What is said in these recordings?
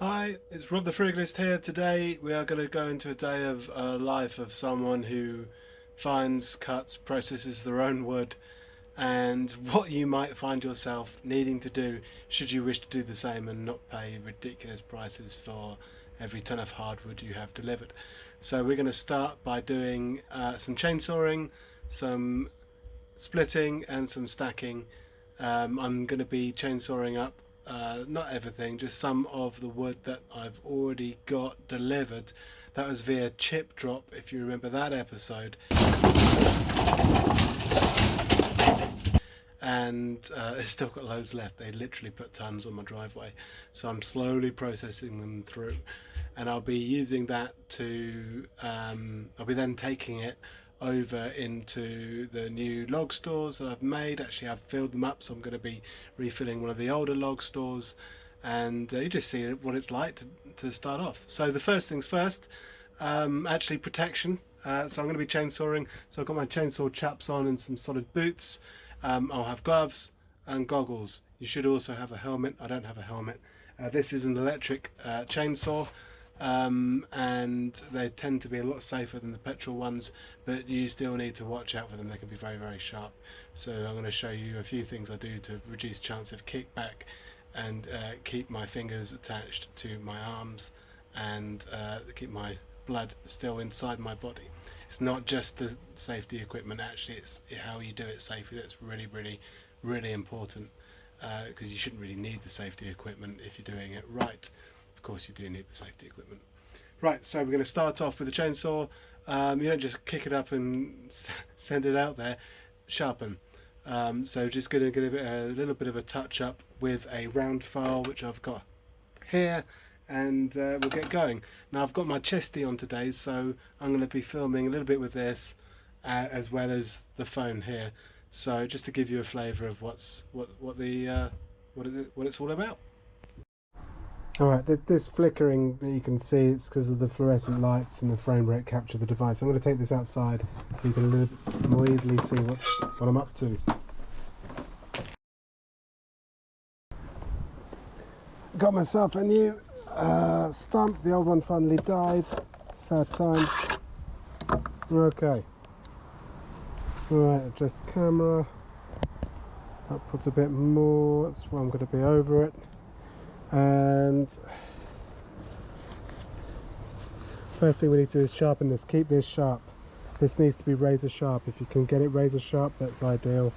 Hi, it's Rob the Frugalist here. Today we are going to go into a day of life of someone who finds, cuts, processes their own wood, and what you might find yourself needing to do should you wish to do the same and not pay ridiculous prices for every ton of hardwood you have delivered. So we're going to start by doing some chainsawing, some splitting and some stacking. I'm going to be chainsawing up not everything, just some of the wood that I've already got delivered. That was via chip drop, if you remember that episode. And it's still got loads left. They literally put tons on my driveway, so I'm slowly processing them through, and I'll be using that to I'll be then taking it over into the new log stores that I've made. Actually, I've filled them up, so I'm going to be refilling one of the older log stores, and you just see what it's like to start off. So the first things first, actually protection. So I'm going to be chainsawing, so I've got my chainsaw chaps on and some solid boots. I'll have gloves and goggles. You should also have a helmet. I don't have a helmet. This is an electric chainsaw, and they tend to be a lot safer than the petrol ones, but you still need to watch out for them. They can be very, very sharp. So I'm going to show you a few things I do to reduce chance of kickback and keep my fingers attached to my arms, and keep my blood still inside my body. It's not just the safety equipment, actually it's how you do it safely that's really, really, really important, because you shouldn't really need the safety equipment if you're doing it right. Of course you do need the safety equipment. Right, so we're going to start off with the chainsaw. You don't just kick it up and send it out there. Sharpen. So just going to give it a little bit of a touch up with a round file, which I've got here, and we'll get going. Now I've got my chesty on today, so I'm going to be filming a little bit with this as well as the phone here. So just to give you a flavour of what it's all about. Alright, this flickering that you can see, it's because of the fluorescent lights and the frame rate capture of the device. I'm going to take this outside so you can a little bit more easily see what I'm up to. Got myself a new stump. The old one finally died. Sad times. Okay. Alright, adjust the camera. That puts a bit more. That's why I'm going to be over it. And first thing we need to do is sharpen this. Keep this sharp. This needs to be razor sharp. If you can get it razor sharp, that's ideal.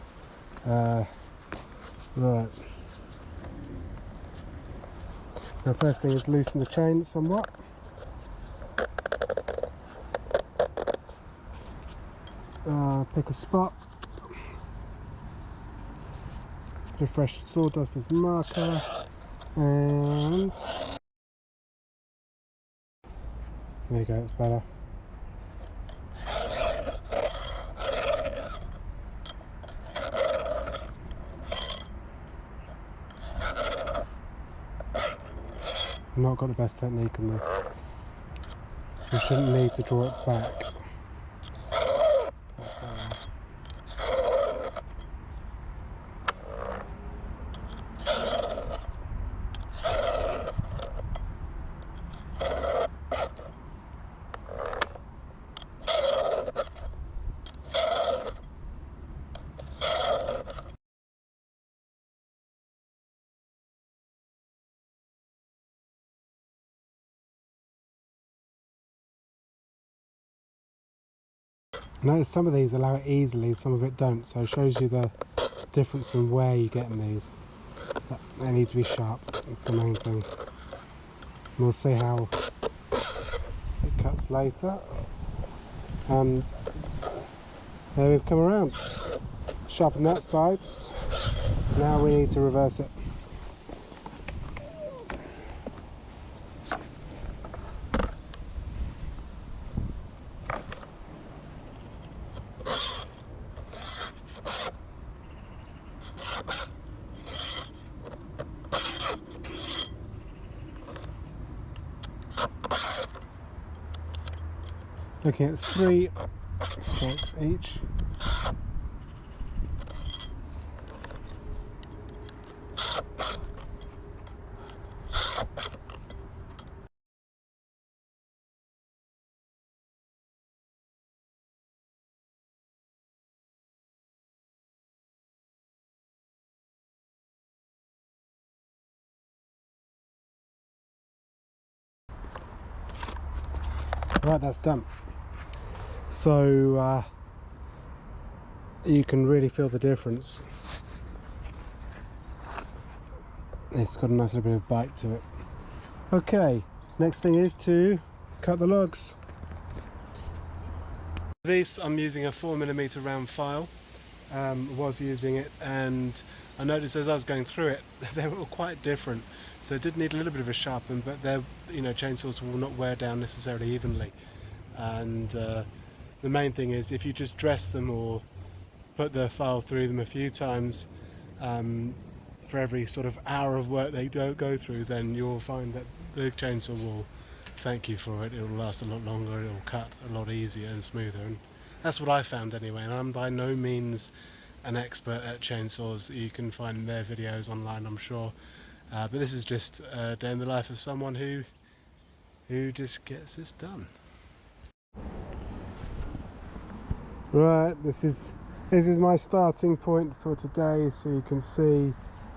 Right. Now, first thing is loosen the chain somewhat. Pick a spot. Bit of fresh sawdust as marker, and there you go. It's better. I've not got the best technique on this. You shouldn't need to draw it back. Notice some of these allow it easily, some of it don't, so it shows you the difference in where you're getting these. But they need to be sharp, that's the main thing. And we'll see how it cuts later. And there we've come around. Sharpen that side. Now we need to reverse it. Looking at 3 strokes each. Right, that's done. So you can really feel the difference. It's got a nice little bit of bite to it. Okay, next thing is to cut the logs. This, I'm using a 4mm round file. Was using it, and I noticed as I was going through it they were all quite different, so it did need a little bit of a sharpen, but they're, you know, chainsaws will not wear down necessarily evenly. And the main thing is, if you just dress them or put the file through them a few times, for every sort of hour of work they don't go through, then you'll find that the chainsaw will thank you for it. It'll last a lot longer, it'll cut a lot easier and smoother, and that's what I found anyway. And I'm by no means an expert at chainsaws. You can find their videos online, I'm sure, but this is just a day in the life of someone who just gets this done. Right, this is my starting point for today, so you can see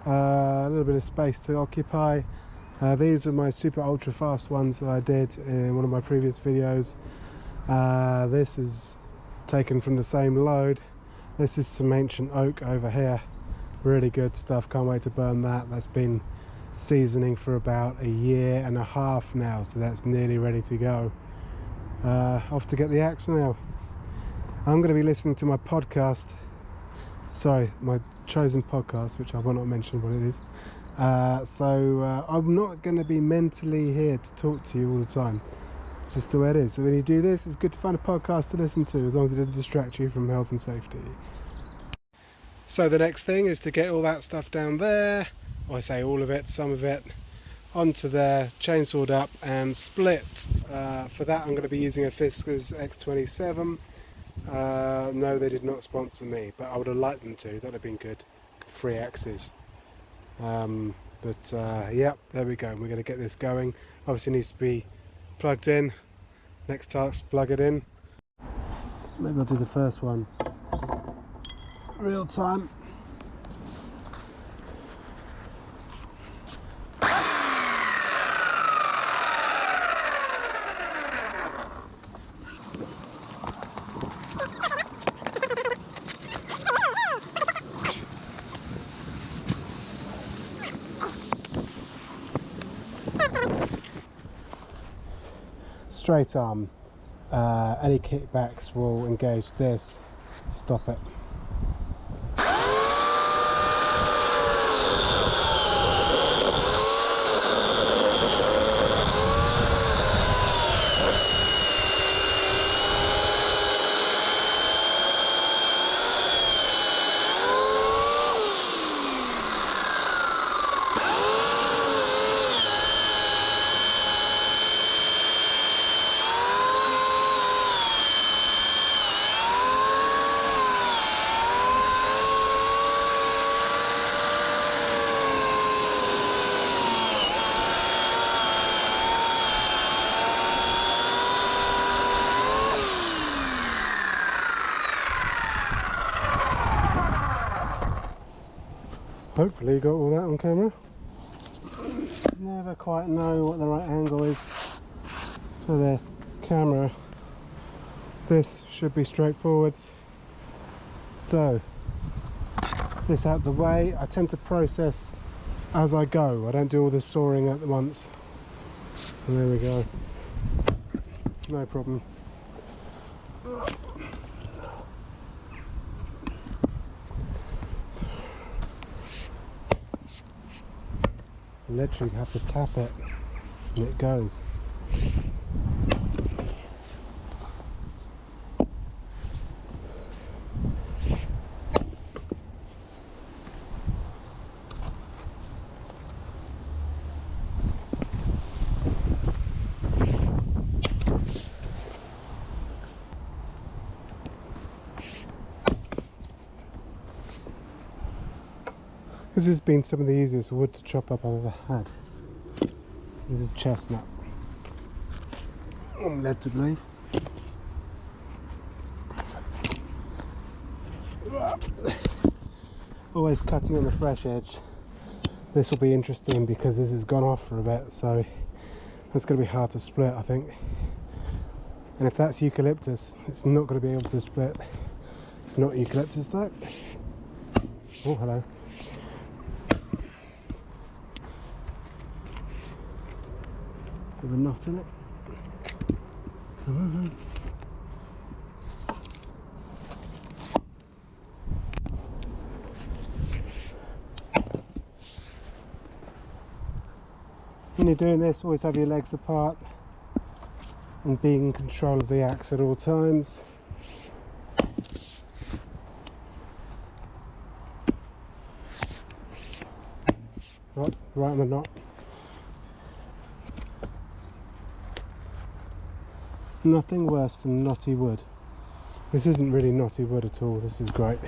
a little bit of space to occupy. These are my super ultra fast ones that I did in one of my previous videos. This is taken from the same load. This is some ancient oak over here, really good stuff, can't wait to burn that. That's been seasoning for about 1.5 years now, so that's nearly ready to go. Off to get the axe now. I'm going to be listening to my podcast, sorry, my chosen podcast, which I will not mention what it is. So I'm not going to be mentally here to talk to you all the time. It's just the way it is. So when you do this, it's good to find a podcast to listen to, as long as it doesn't distract you from health and safety. So the next thing is to get all that stuff down there, or I say all of it, some of it, onto there, chainsawed up and split. For that I'm going to be using a Fiskars X27. No, they did not sponsor me, but I would have liked them to. That would have been good. Free axes. Yeah, there we go. We're going to get this going. Obviously needs to be plugged in. Next task, plug it in. Maybe I'll do the first one real time. Straight arm, any kickbacks will engage this, stop it. Hopefully you got all that on camera. Never quite know what the right angle is for the camera. This should be straightforward. So, this out the way. I tend to process as I go. I don't do all the sawing at once. And there we go. No problem. Literally have to tap it and it goes. This has been some of the easiest wood to chop up I've ever had. This is chestnut. I'm led to believe. Always cutting on the fresh edge. This will be interesting because this has gone off for a bit, so it's going to be hard to split, I think. And if that's eucalyptus, it's not going to be able to split. It's not eucalyptus though. Oh, hello. With a knot in it. Come on. When you're doing this, always have your legs apart and being in control of the axe at all times. Right on the knot. Nothing worse than knotty wood. This isn't really knotty wood at all, this is great.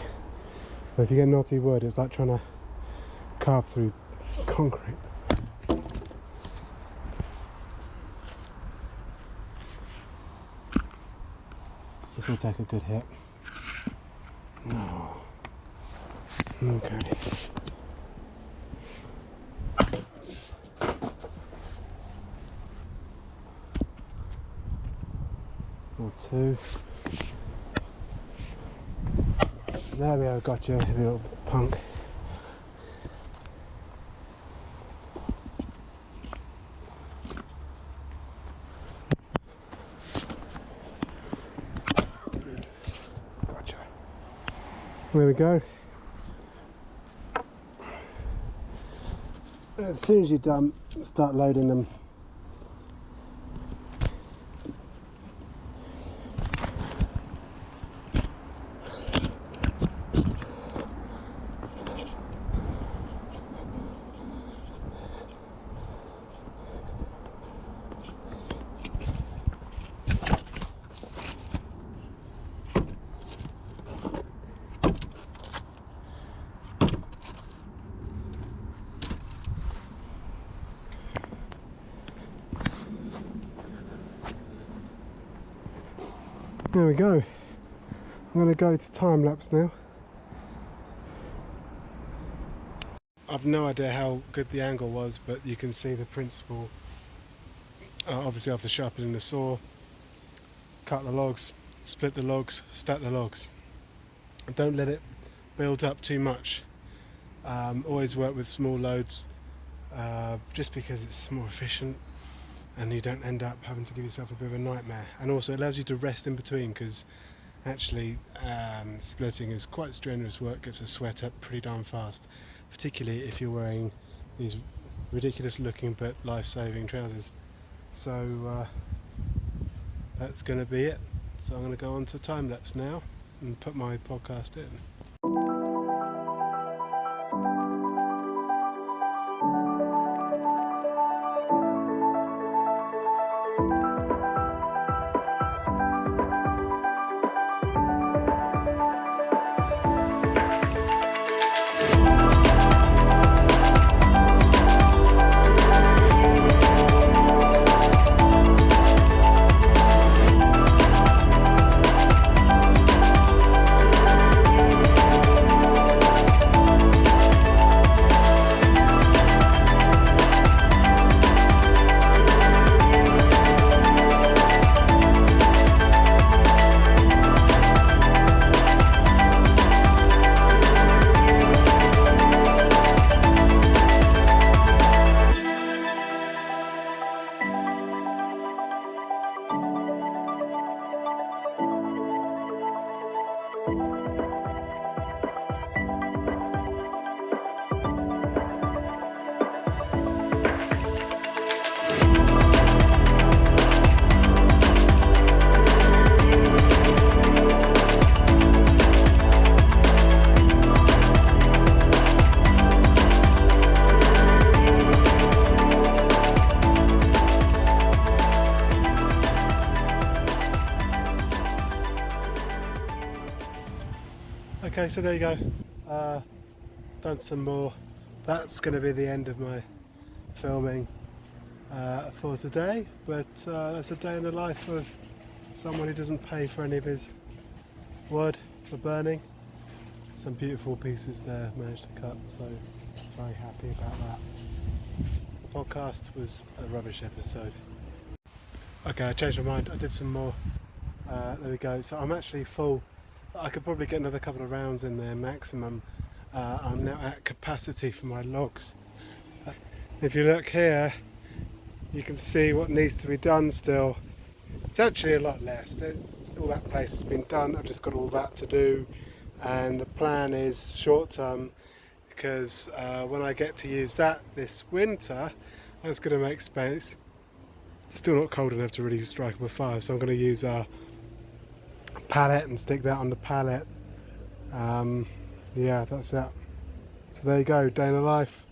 But if you get knotty wood, it's like trying to carve through concrete. This will take a good hit. Oh. Okay. Or two. There we go, got you, little punk. Gotcha. There we go. As soon as you're done, start loading them. There we go. I'm going to go to time lapse now. I've no idea how good the angle was, but you can see the principle. Obviously after sharpening the saw, cut the logs, split the logs, stack the logs. Don't let it build up too much. Always work with small loads, just because it's more efficient and you don't end up having to give yourself a bit of a nightmare. And also it allows you to rest in between, because actually splitting is quite strenuous work, gets a sweat up pretty darn fast, particularly if you're wearing these ridiculous looking but life-saving trousers. So that's going to be it. So I'm going to go on to time lapse now and put my podcast in. Okay, so there you go. Done some more. That's going to be the end of my filming for today, but that's a day in the life of someone who doesn't pay for any of his wood for burning. Some beautiful pieces there managed to cut, so very happy about that. The podcast was a rubbish episode. Okay, I changed my mind. I did some more There we go. So I'm actually full. I could probably get another couple of rounds in there maximum. I'm now at capacity for my logs. If you look here, you can see what needs to be done still. It's actually a lot less. All that place has been done. I've just got all that to do, and the plan is short term, because when I get to use that this winter, that's going to make space. It's still not cold enough to really strike up a fire, so I'm going to use a pallet and stick that on the pallet. Yeah, that's it. So there you go, day in the life.